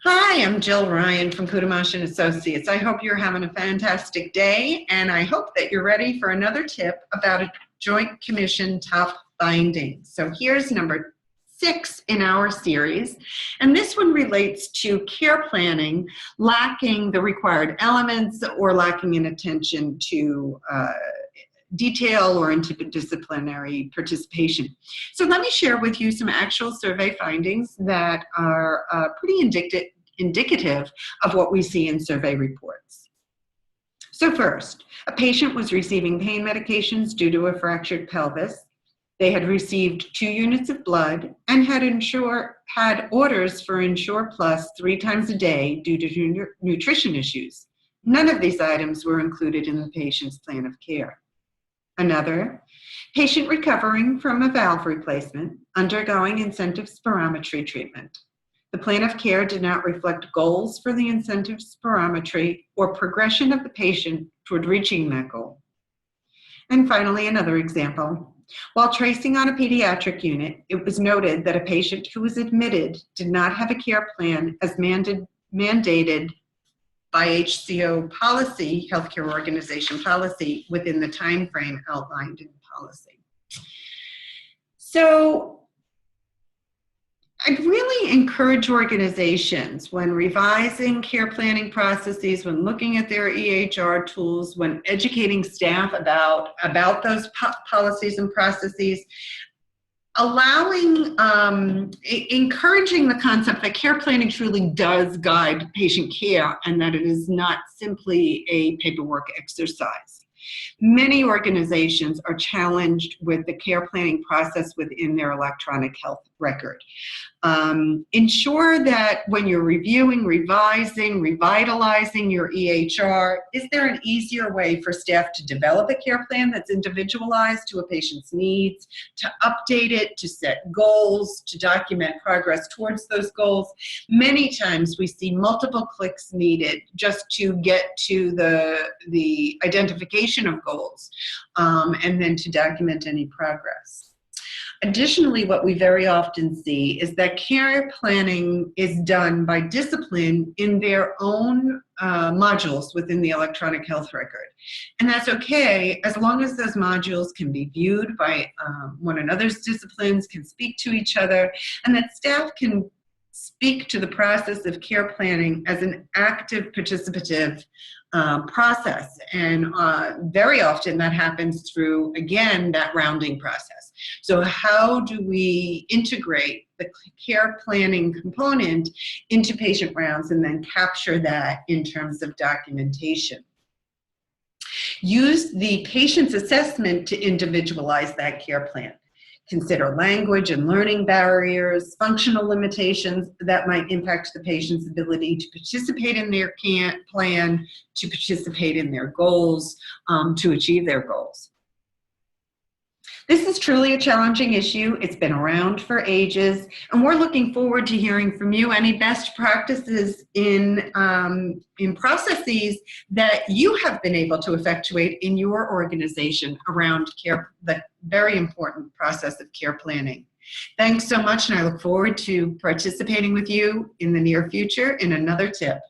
Hi, I'm Jill Ryan from Courtemanche and Associates. I hope you're having a fantastic day, and I hope that you're ready for another tip about a Joint Commission Top Findings. So here's number 6 in our series, and this one relates to care planning lacking the required elements or lacking in attention to detail or interdisciplinary participation. So let me share with you some actual survey findings that are pretty indicative of what we see in survey reports. So first, a patient was receiving pain medications due to a fractured pelvis. They had received 2 units of blood and had orders for Ensure Plus 3 times a day due to nutrition issues. None of these items were included in the patient's plan of care. Another, patient recovering from a valve replacement, undergoing incentive spirometry treatment. The plan of care did not reflect goals for the incentive spirometry or progression of the patient toward reaching that goal. And finally, another example. While tracing on a pediatric unit, it was noted that a patient who was admitted did not have a care plan as mandated by HCO policy, healthcare organization policy, within the time frame outlined in the policy. So I'd really encourage organizations when revising care planning processes, when looking at their EHR tools, when educating staff about those policies and processes, encouraging the concept that care planning truly does guide patient care and that it is not simply a paperwork exercise. Many organizations are challenged with the care planning process within their electronic health record. Ensure that when you're reviewing, revising, revitalizing your EHR, is there an easier way for staff to develop a care plan that's individualized to a patient's needs, to update it, to set goals, to document progress towards those goals? Many times we see multiple clicks needed just to get to the identification of goals and then to document any progress. Additionally, what we very often see is that care planning is done by discipline in their own modules within the electronic health record. And that's okay as long as those modules can be viewed by one another's disciplines, can speak to each other, and that staff can speak to the process of care planning as an active participative process. And very often that happens through, again, that rounding process. So how do we integrate the care planning component into patient rounds and then capture that in terms of documentation? Use the patient's assessment to individualize that care plan. Consider language and learning barriers, functional limitations that might impact the patient's ability to participate in their plan, to participate in their goals, to achieve their goals. This is truly a challenging issue. It's been around for ages, and we're looking forward to hearing from you any best practices in processes that you have been able to effectuate in your organization around care, the very important process of care planning. Thanks so much, and I look forward to participating with you in the near future in another tip.